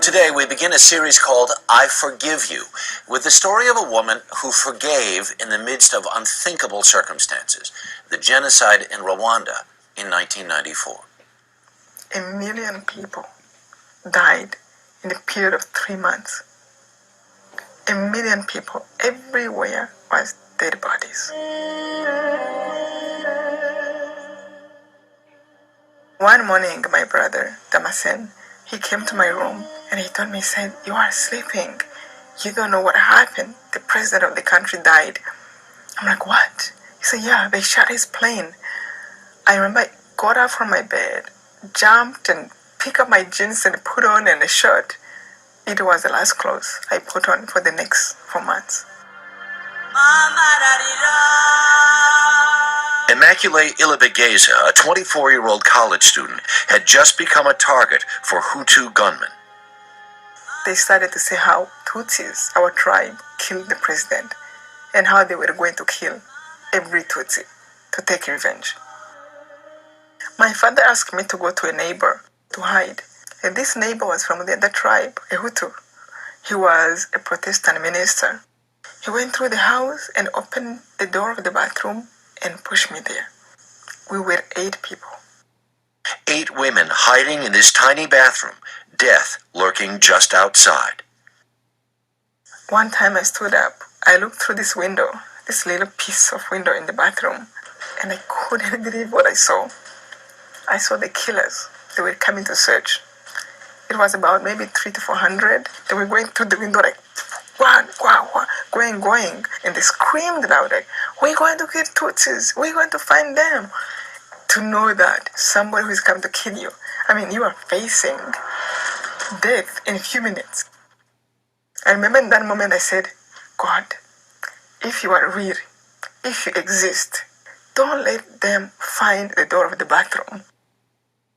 Today we begin a series called I Forgive You, with the story of a woman who forgave in the midst of unthinkable circumstances, the genocide in Rwanda in 1994. 1 million people died in a period of 3 months. 1 million people everywhere was dead bodies. One morning, my brother, Damasen, he came to my room and he told me, he said, "You are sleeping. You don't know what happened. The president of the country died." I'm like, "What?" He said, "Yeah, they shot his plane." I remember I got up from my bed, jumped and picked up my jeans and put on and a shirt. It was the last clothes I put on for the next 4 months. Immaculee Ilibagiza, a 24-year-old college student, had just become a target for Hutu gunmen. They started to say how Tutsis, our tribe, killed the president and how they were going to kill every Tutsi to take revenge. My father asked me to go to a neighbor to hide. And this neighbor was from the other tribe, a Hutu. He was a Protestant minister. He went through the house and opened the door of the bathroom and pushed me there. We were 8 people. 8 women hiding in this tiny bathroom, death lurking just outside. One time I stood up, I looked through this window, this little piece of window in the bathroom, and I couldn't believe what I saw. I saw the killers. They were coming to search. It was about maybe 300 to 400. They were going through the window like, going. And they screamed loud like, "We're going to kill Tutsis. We're going to find them." To know that somebody who is coming to kill you, you are facing death in a few minutes. I remember in that moment I said, "God, if you are real, if you exist, don't let them find the door of the bathroom."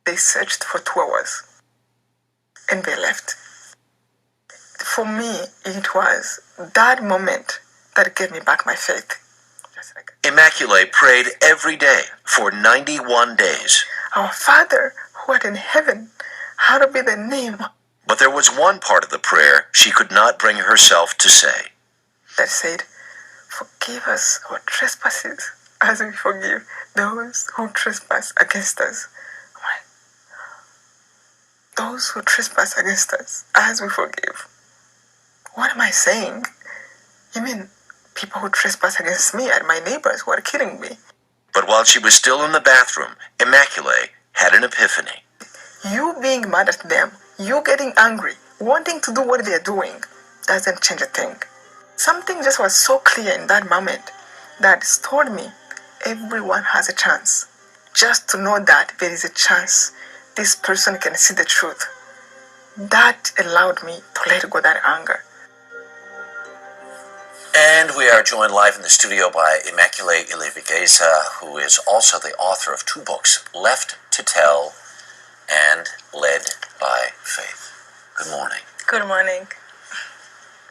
They searched for 2 hours and they left. For me, it was that moment that gave me back my faith. Immaculee prayed every day for 91 days. "Our Father, who art in heaven, hallowed be thy name." But there was one part of the prayer she could not bring herself to say. That said, "Forgive us our trespasses as we forgive those who trespass against us." Those who trespass against us as we forgive. What am I saying? You mean people who trespass against me are my neighbors who are killing me? But while she was still in the bathroom, Immaculee had an epiphany. You being mad at them, you getting angry, wanting to do what they're doing, doesn't change a thing. Something just was so clear in that moment that told me everyone has a chance. Just to know that there is a chance this person can see the truth. That allowed me to let go that anger. And we are joined live in the studio by Immaculee Ilibagiza, who is also the author of 2 books, Left to Tell and Led by Faith. Good morning. Good morning.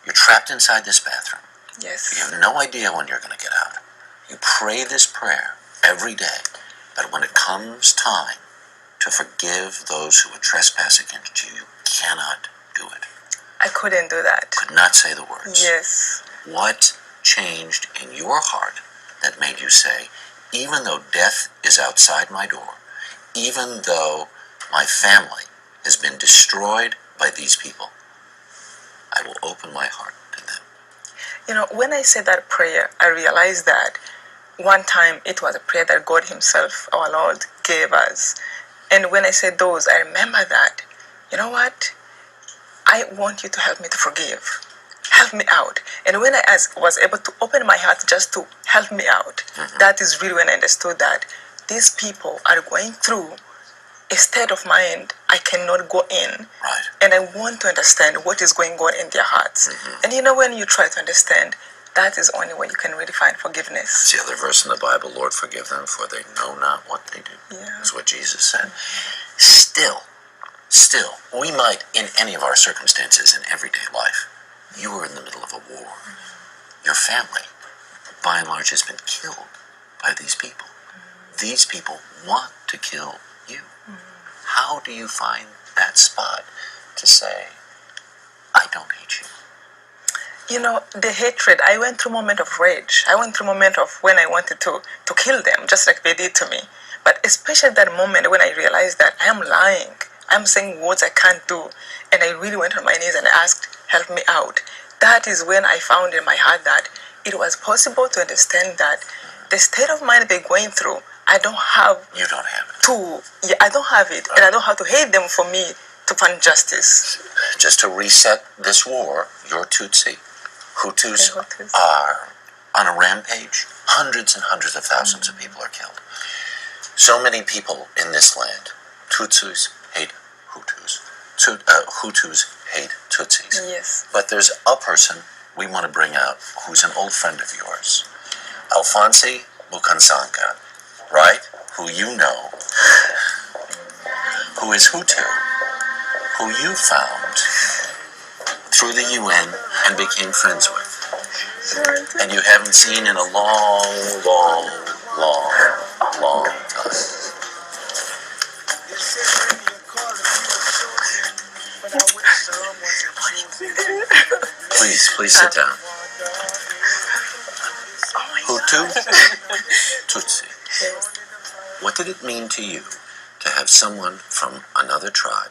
You're trapped inside this bathroom. Yes. You have no idea when you're going to get out. You pray this prayer every day, that when it comes time to forgive those who would trespass against you, you cannot do it. I couldn't do that. Could not say the words. Yes. What changed in your heart that made you say, even though death is outside my door, even though my family has been destroyed by these people, I will open my heart to them? When I said that prayer, I realized that one time it was a prayer that God Himself, our Lord, gave us. And when I said those, I remember that, you know what? I want you to help me to forgive. Help me out. And when I was able to open my heart just to help me out, that is really when I understood that these people are going through a state of mind I cannot go in. Right. And I want to understand what is going on in their hearts. And when you try to understand, that is the only way you can really find forgiveness. It's the other verse in the Bible, Lord, forgive them, for they know not what they do. Yeah. That's what Jesus said. Still, we might, in any of our circumstances in everyday life, you are in the middle of a war. Your family, by and large, has been killed by these people. These people want to kill you. How do you find that spot to say, don't hate you. You know, the hatred, I went through a moment of rage. I went through a moment of when I wanted to kill them, just like they did to me. But especially that moment when I realized that I am lying. I'm saying words I can't do. And I really went on my knees and asked, help me out. That is when I found in my heart that it was possible to understand that the state of mind they're going through, I don't have. You don't have it. I don't have it. And I don't have to hate them for me to find justice. Just to reset this war, you're Tutsi. Hutus are on a rampage. Hundreds and hundreds of thousands of people are killed. So many people in this land. Tutsis hate Hutus. Hutus hate Tutsis. Yes. But there's a person we want to bring out who's an old friend of yours. Alphonse Mukansanga, right? Who you know, who is Hutu, who you found through the UN and became friends with. And you haven't seen in a long, long, long, long time. Please sit down. Hutu, Tutsi. What did it mean to you to have someone from another tribe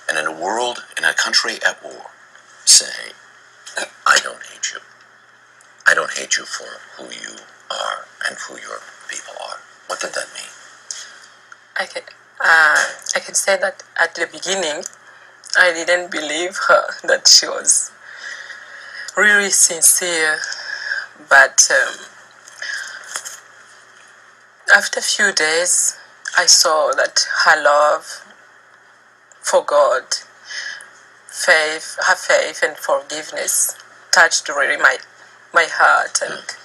and in a world, in a country at war, say, I don't hate you. I don't hate you for who you are and who your people are. What did that mean? I can say that at the beginning, I didn't believe her, that she was really sincere. But after a few days, I saw that her love for God, her faith and forgiveness touched really my heart, and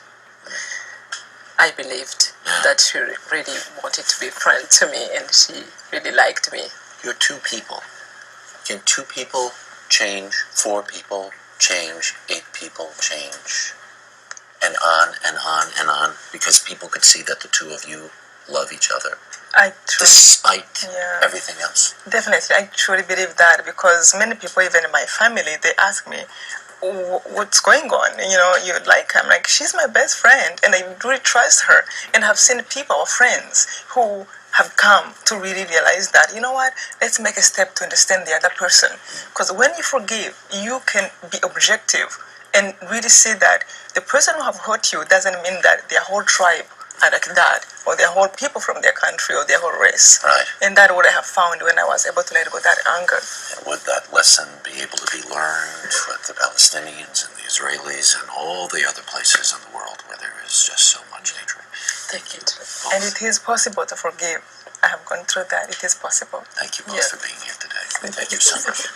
I believed that she really wanted to be a friend to me, and she really liked me. You're two people. Can two people change? 4 people change? 8 people change? And on and on and on, because people could see that the two of you love each other. Despite everything else. Definitely, I truly believe that, because many people, even in my family, they ask me, what's going on? You know, you like her. I'm like, she's my best friend, and I really trust her. And I've seen people, friends, who have come to really realize that, you know what, let's make a step to understand the other person. Because when you forgive, you can be objective and really see that the person who have hurt you doesn't mean that their whole tribe are like that, or their whole people from their country, or their whole race. Right. And that's what I have found when I was able to let go of that anger. And would that lesson be able to be learned with the Palestinians and the Israelis and all the other places in the world where there is just so much hatred? Thank you. And it is possible to forgive. I have gone through that. It is possible. Thank you both for being here today. Thank you so much.